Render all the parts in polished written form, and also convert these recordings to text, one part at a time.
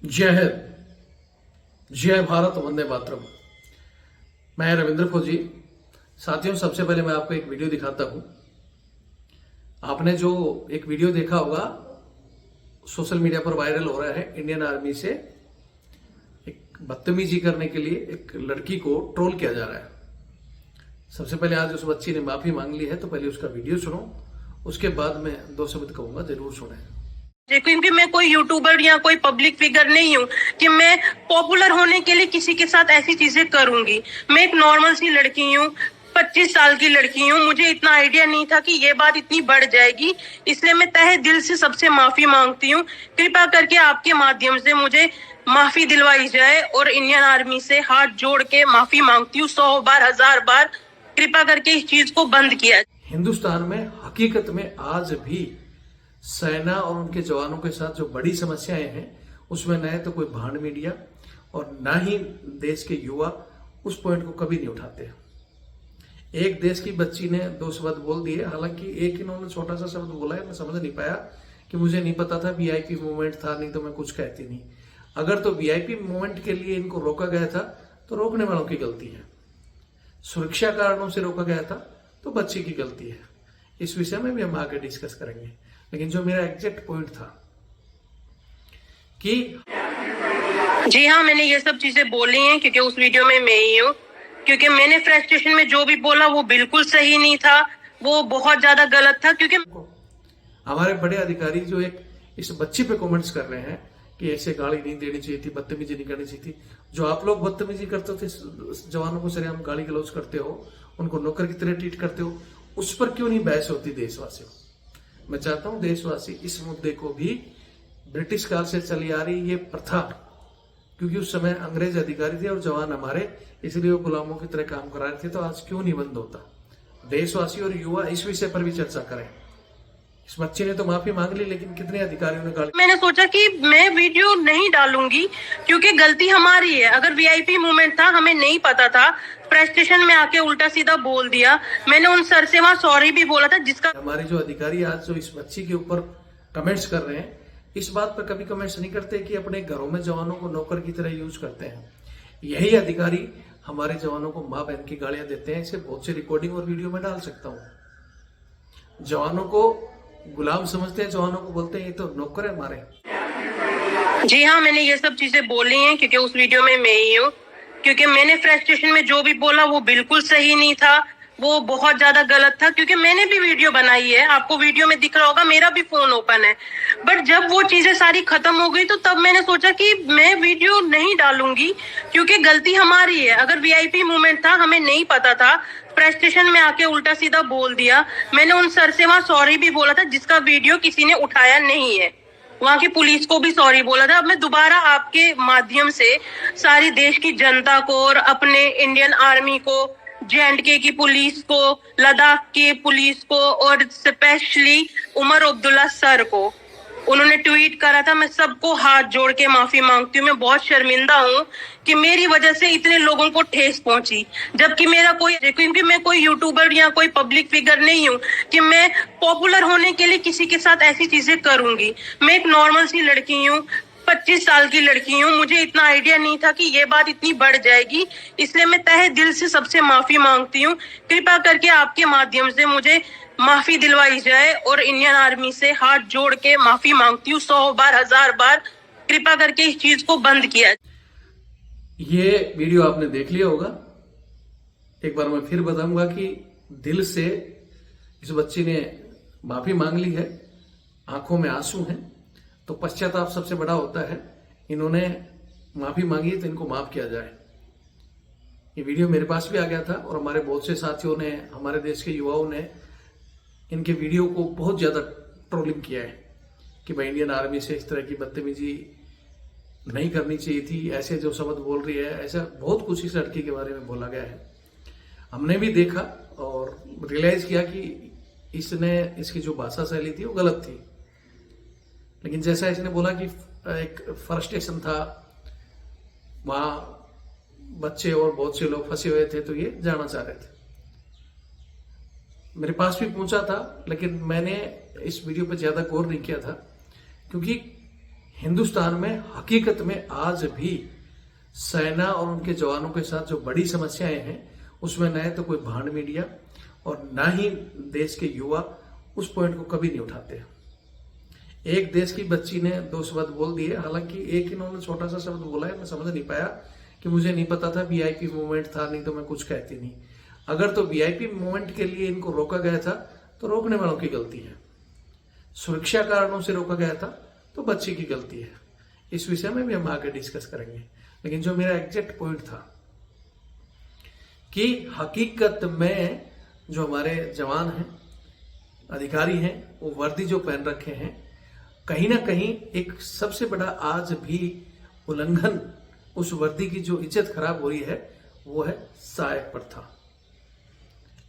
जय हिंद, जय भारत, वंदे मातरम। मैं रविंद्र फौजी। साथियों, सबसे पहले मैं आपको एक वीडियो दिखाता हूं। आपने जो एक वीडियो देखा होगा, सोशल मीडिया पर वायरल हो रहा है, इंडियन आर्मी से एक बदतमीजी करने के लिए एक लड़की को ट्रोल किया जा रहा है। सबसे पहले आज उस बच्ची ने माफी मांग ली है, तो पहले उसका वीडियो सुनो, उसके बाद मैं दो शब्द कहूंगा, जरूर सुने। क्योंकि मैं कोई यूट्यूबर या कोई पब्लिक फिगर नहीं हूँ कि मैं पॉपुलर होने के लिए किसी के साथ ऐसी चीजें करूंगी। मैं एक नॉर्मल सी लड़की हूँ, 25 साल की लड़की हूँ। मुझे इतना आइडिया नहीं था कि ये बात इतनी बढ़ जाएगी, इसलिए मैं तहे दिल से सबसे माफी मांगती हूँ। कृपा करके आपके माध्यम से मुझे माफी दिलवाई जाए और इंडियन आर्मी से हाथ जोड़ के माफी मांगती हूँ 100 बार 1000 बार। कृपा करके इस चीज को बंद किया। हिंदुस्तान में हकीकत में आज भी सेना और उनके जवानों के साथ जो बड़ी समस्याएं हैं, उसमें न तो कोई भांड मीडिया और न ही देश के युवा उस पॉइंट को कभी नहीं उठाते। एक देश की बच्ची ने 2 शब्द बोल दिए, हालांकि एक इन्होंने छोटा सा शब्द बोला है, मैं समझ नहीं पाया कि मुझे नहीं पता था वीआईपी मूवमेंट था, नहीं तो मैं कुछ कहती नहीं। अगर तो वीआईपी मूवमेंट के लिए इनको रोका गया था तो रोकने वालों की गलती है, सुरक्षा कारणों से रोका गया था तो बच्ची की गलती है। इस विषय में भी हम आगे डिस्कस करेंगे, लेकिन जो मेरा एग्जैक्ट पॉइंट था कि जी हाँ, मैंने ये सब चीजें बोली हैं क्योंकि उस वीडियो में मैं ही हूँ। क्योंकि मैंने फ्रस्ट्रेशन में जो भी बोला वो बिल्कुल सही नहीं था, वो बहुत ज्यादा गलत था। क्योंकि हमारे बड़े अधिकारी जो एक इस बच्ची पे कमेंट्स कर रहे हैं कि ऐसे गाली नहीं देनी चाहिए थी, बदतमीजी नहीं करनी चाहिए थी। जो आप लोग बदतमीजी करते थे, जवानों को सरेआम गाली गलौज करते हो, उनको नौकर की तरह ट्रीट करते हो, उस पर क्यों नहीं बहस होती देशवासियों? मैं चाहता हूं देशवासी इस मुद्दे को भी, ब्रिटिश काल से चली आ रही ये प्रथा, क्योंकि उस समय अंग्रेज अधिकारी थे और जवान हमारे, इसलिए वो गुलामों की तरह काम करा रहे थे, तो आज क्यों नहीं बंद होता? देशवासी और युवा इस विषय पर भी चर्चा करें। इस बच्चे ने तो माफी मांग ली, लेकिन कितने अधिकारियों ने गाली। मैंने सोचा कि मैं वीडियो नहीं डालूंगी क्योंकि गलती हमारी है। अगर वीआईपी मूवमेंट था, हमें नहीं पता था, फ्रस्ट्रेशन में आके उल्टा सीधा बोल दिया। मैंने उन सर से वहां सॉरी भी बोला था, जिसका हमारे जो अधिकारी आज जो इस बच्ची के ऊपर कमेंट्स कर रहे हैं, इस बात पर कभी कमेंट्स नहीं करते कि अपने घरों में जवानों को नौकर की तरह यूज करते हैं। यही अधिकारी हमारे जवानों को मां बहन की गालियां देते हैं। इसे बहुत सी रिकॉर्डिंग और वीडियो में डाल सकता हूं। जवानों को गुलाम समझते हैं, जवानों को बोलते हैं ये तो नौकर है हमारे। जी हाँ, मैंने ये सब चीजें बोली हैं क्योंकि उस वीडियो में मैं ही हूँ। क्योंकि मैंने फ्रस्ट्रेशन में जो भी बोला वो बिल्कुल सही नहीं था, वो बहुत ज्यादा गलत था। क्योंकि मैंने भी वीडियो बनाई है, आपको वीडियो में दिख रहा होगा, मेरा भी फोन ओपन है। बट जब वो चीजें सारी खत्म हो गई तो तब मैंने सोचा कि मैं वीडियो नहीं डालूंगी क्योंकि गलती हमारी है। अगर वीआईपी मूवमेंट था, हमें नहीं पता था, फ्रस्ट्रेशन में आके उल्टा सीधा बोल दिया। मैंने उन सर से वहां सॉरी भी बोला था, जिसका वीडियो किसी ने उठाया नहीं है। वहां की पुलिस को भी सॉरी बोला था। अब मैं दोबारा आपके माध्यम से सारी देश की जनता को और अपने इंडियन आर्मी को, JNK की पुलिस को, लद्दाख की पुलिस को और स्पेशली उमर अब्दुल्ला सर को, उन्होंने ट्वीट करा था, मैं सबको हाथ जोड़ के माफी मांगती हूँ। मैं बहुत शर्मिंदा हूँ कि मेरी वजह से इतने लोगों को ठेस पहुंची, जबकि मेरा कोई, क्योंकि मैं कोई यूट्यूबर या कोई पब्लिक फिगर नहीं हूँ कि मैं पॉपुलर होने के लिए किसी के साथ ऐसी चीजें करूंगी। मैं एक नॉर्मल सी लड़की हूँ, 25 साल की लड़की हूँ। मुझे इतना आइडिया नहीं था कि ये बात इतनी बढ़ जाएगी, इसलिए मैं तहे दिल से सबसे माफी मांगती हूँ। कृपा करके आपके माध्यम से मुझे माफी दिलवाई जाए और इंडियन आर्मी से हाथ जोड़ के माफी मांगती हूँ 100 बार 1000 बार। कृपा करके इस चीज को बंद किया। ये वीडियो आपने देख लिया होगा। एक बार मैं फिर बताऊंगा कि दिल से इस बच्ची ने माफी मांग ली है, आंखों में आंसू हैं, तो पश्चाताप सबसे बड़ा होता है। इन्होंने माफी मांगी तो इनको माफ किया जाए। ये वीडियो मेरे पास भी आ गया था और हमारे बहुत से साथियों ने, हमारे देश के युवाओं ने इनके वीडियो को बहुत ज्यादा ट्रोलिंग किया है कि भाई इंडियन आर्मी से इस तरह की बदतमीजी नहीं करनी चाहिए थी, ऐसे जो शब्द बोल रही है, ऐसा बहुत कुछ इस लड़की के बारे में बोला गया है। हमने भी देखा और रियलाइज किया कि इसने, इसकी जो भाषा शैली थी वो गलत थी। लेकिन जैसा इसने बोला कि एक फ्रस्ट्रेशन था, वहां बच्चे और बहुत से लोग फंसे हुए थे, तो ये जाना चाह रहे थे। मेरे पास भी पहुंचा था, लेकिन मैंने इस वीडियो पर ज्यादा गौर नहीं किया था, क्योंकि हिंदुस्तान में हकीकत में आज भी सेना और उनके जवानों के साथ जो बड़ी समस्याएं हैं उसमें न तो कोई भांड मीडिया और ना ही देश के युवा उस पॉइंट को कभी नहीं उठाते। एक देश की बच्ची ने 2 शब्द बोल दिए, हालांकि एक इन्होंने छोटा सा शब्द बोला है, मैं समझ नहीं पाया कि मुझे नहीं पता था वीआईपी मूवमेंट था, नहीं तो मैं कुछ कहती नहीं। अगर तो वीआईपी मूवमेंट के लिए इनको रोका गया था तो रोकने वालों की गलती है, सुरक्षा कारणों से रोका गया था तो बच्ची की गलती है। इस विषय में भी हम आगे डिस्कस करेंगे, लेकिन जो मेरा एग्जैक्ट पॉइंट था कि हकीकत में जो हमारे जवान हैं, अधिकारी हैं, वो वर्दी जो पहन रखे हैं, कहीं ना कहीं एक सबसे बड़ा आज भी उल्लंघन, उस वर्दी की जो इज्जत खराब हो रही है वो है सहायक प्रथा।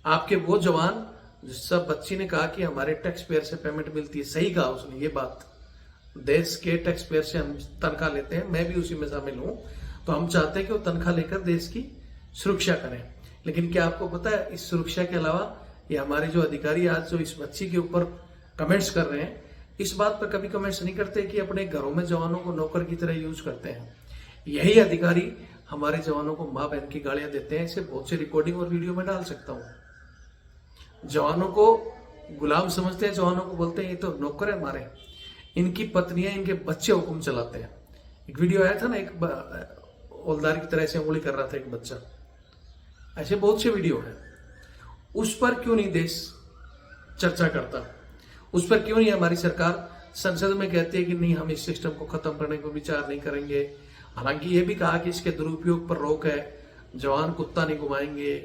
आपके वो जवान, सब बच्ची ने कहा कि हमारे टैक्स पेयर से पेमेंट मिलती है, सही कहा उसने ये बात, देश के टैक्स पेयर से हम तनख्वाह लेते हैं, मैं भी उसी में शामिल हूं, तो हम चाहते हैं कि वो तनख्वाह लेकर देश की सुरक्षा करें। लेकिन क्या आपको पता है, इस सुरक्षा के अलावा ये हमारे जो अधिकारी आज जो इस बच्ची के ऊपर कमेंट्स कर रहे हैं, इस बात पर कभी कमेंट्स नहीं करते कि अपने घरों में जवानों को नौकर की तरह यूज करते हैं। यही अधिकारी हमारे जवानों को माँ बहन की गालियां देते हैं। इसे बहुत सी रिकॉर्डिंग और वीडियो में डाल सकता हूं। जवानों को गुलाम समझते हैं, जवानों को बोलते हैं ये तो नौकर है हमारे, इनकी पत्नियां, इनके बच्चे हुक्म चलाते हैं। एक वीडियो आया था ना, एक औलदार की तरह से उंगली कर रहा था एक बच्चा, ऐसे बहुत से वीडियो है। उस पर क्यों नहीं देश चर्चा करता? उस पर क्यों नहीं हमारी सरकार संसद में कहती है कि नहीं, हम इस सिस्टम को खत्म करने को विचार नहीं करेंगे। हालांकि ये भी कहा कि इसके दुरुपयोग पर रोक है, जवान कुत्ता नहीं घुमाएंगे,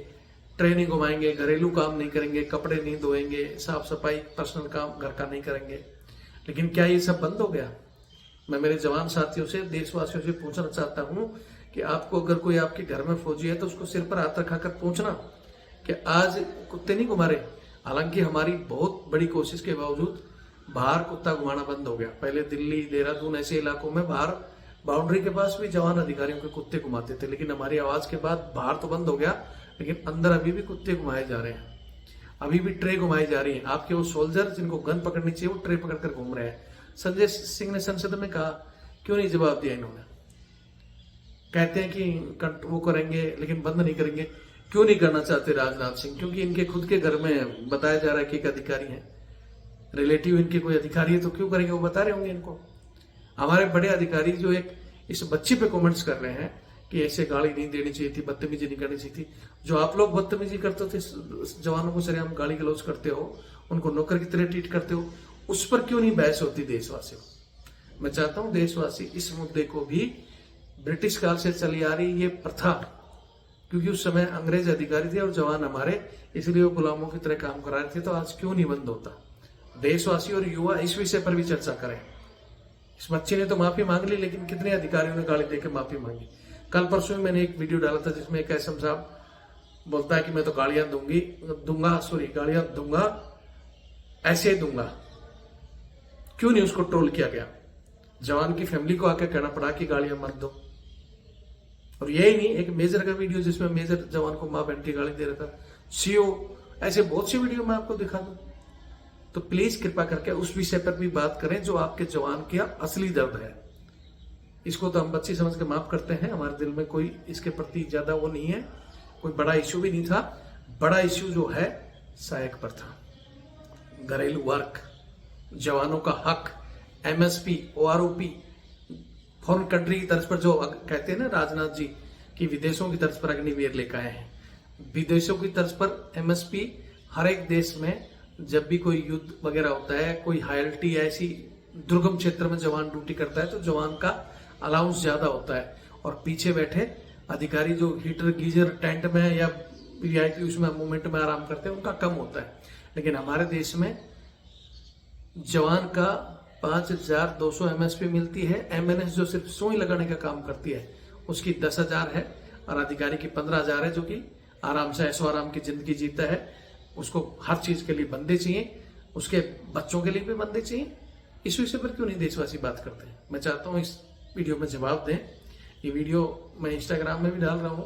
ट्रेन नहीं घुमाएंगे, घरेलू काम नहीं करेंगे, कपड़े नहीं धोएंगे, साफ सफाई पर्सनल काम घर का नहीं करेंगे। लेकिन क्या ये सब बंद हो गया? मैं मेरे जवान साथियों से, देशवासियों से पूछना चाहता हूं कि आपको अगर कोई आपके घर में फौजी है तो उसको सिर पर हाथ रखाकर पूछना कि आज कुत्ते नहीं घुमा रहे। हालांकि हमारी बहुत बड़ी कोशिश के बावजूद बाहर कुत्ता घुमाना बंद हो गया। पहले दिल्ली, देहरादून ऐसे इलाकों में बाहर बाउंड्री के पास भी जवान अधिकारियों के कुत्ते घुमाते थे, लेकिन हमारी आवाज के बाद बाहर तो बंद हो गया, लेकिन अंदर अभी भी कुत्ते घुमाए जा रहे हैं, अभी भी ट्रे घुमाई जा रही है। आपके वो सोल्जर जिनको गन पकड़नी चाहिए वो ट्रे पकड़कर घूम रहे हैं। संजय सिंह ने संसद में कहा, क्यों नहीं जवाब दिया इन्होंने? कहते हैं कि वो करेंगे लेकिन बंद नहीं करेंगे। क्यों नहीं करना चाहते राजनाथ सिंह? क्योंकि इनके खुद के घर में बताया जा रहा है कि एक अधिकारी है, रिलेटिव इनके कोई अधिकारी है, तो क्यों करेंगे? वो बता रहे होंगे इनको। हमारे बड़े अधिकारी जो एक इस बच्ची पे कमेंट्स कर रहे हैं कि ऐसे गाली नहीं देनी चाहिए थी, बदतमीजी नहीं करनी चाहिए थी। जो आप लोग बदतमीजी करते थे, जवानों को सरेआम गाली गलौज करते हो, उनको नौकर की तरह ट्रीट करते हो, उस पर क्यों नहीं बहस होती देशवासियों? मैं चाहता हूं देशवासी इस मुद्दे को भी, ब्रिटिश काल से चली आ रही ये प्रथा, क्योंकि उस समय अंग्रेज अधिकारी थे और जवान हमारे, इसलिए वो गुलामों की तरह काम करा रहे थे, तो आज क्यों नहीं बंद होता? देशवासी और युवा इस विषय पर भी चर्चा करें। इस बच्चे ने तो माफी मांग ली, लेकिन कितने अधिकारियों ने गाली देकर माफी मांगी? कल परसों में मैंने एक वीडियो डाला था जिसमें एक एसएम साहब बोलता है कि मैं तो गालियां गालियां दूंगा, ऐसे दूंगा। क्यों नहीं उसको ट्रोल किया गया? जवान की फैमिली को आकर कहना पड़ा कि गालियां मत दो। और यही नहीं, एक मेजर का वीडियो जिसमें मेजर जवान को मां बहन की गाली दे रहा था, सीओ, ऐसे बहुत सी वीडियो मैं आपको दिखा दूं। तो प्लीज कृपा करके उस विषय पर भी बात करें जो आपके जवान का असली दर्द है। इसको तो हम बच्ची समझ के माफ करते हैं, हमारे दिल में कोई इसके प्रति ज्यादा वो नहीं है, कोई बड़ा इश्यू भी नहीं था। बड़ा इश्यू जो है सहायक प्रथा, घरेलू वर्क, जवानों का हक, एमएसपी, ओआरओपी, फॉरेन कंट्री की तर्ज पर जो कहते हैं ना राजनाथ जी कि विदेशों की तर्ज पर अग्निवीर लेकर आए हैं, विदेशों की तर्ज पर एमएसपी हर एक देश में जब भी कोई युद्ध वगैरह होता है, कोई हायल्टी ऐसी दुर्गम क्षेत्र में जवान ड्यूटी करता है तो जवान का अलाउंस ज्यादा होता है, और पीछे बैठे अधिकारी जो हीटर गीजर टेंट में या वीआईपी उसमें मूवमेंट में आराम करते हैं उनका कम होता है। लेकिन हमारे देश में जवान का 5200 एमएसपी मिलती है, एमएनएस जो सिर्फ सुई लगाने का काम करती है उसकी 10,000 है, और अधिकारी की 15,000 है, जो कि आराम से ऐसो आराम की जिंदगी जीता है। उसको हर चीज के लिए बंदे चाहिए, उसके बच्चों के लिए भी बंदे चाहिए। इस विषय पर क्यों नहीं देशवासी बात करते हैं? मैं चाहता हूं इस वीडियो में जवाब दें। ये वीडियो मैं इंस्टाग्राम में भी डाल रहा हूं,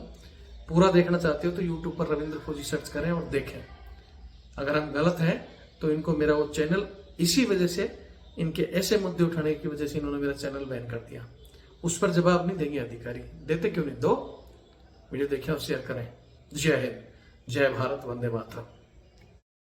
पूरा देखना चाहते हो तो यूट्यूब पर रविंद्र फौजी सर्च करें और देखें। अगर हम गलत हैं तो इनको मेरा वो चैनल इसी वजह से इनके ऐसे मुद्दे उठाने की वजह से इन्होंने मेरा चैनल बैन कर दिया। उस पर जवाब नहीं देंगे अधिकारी, देते क्यों नहीं, दो। वीडियो देखें और शेयर करें। जय हिंद, जय भारत, वंदे मातरम।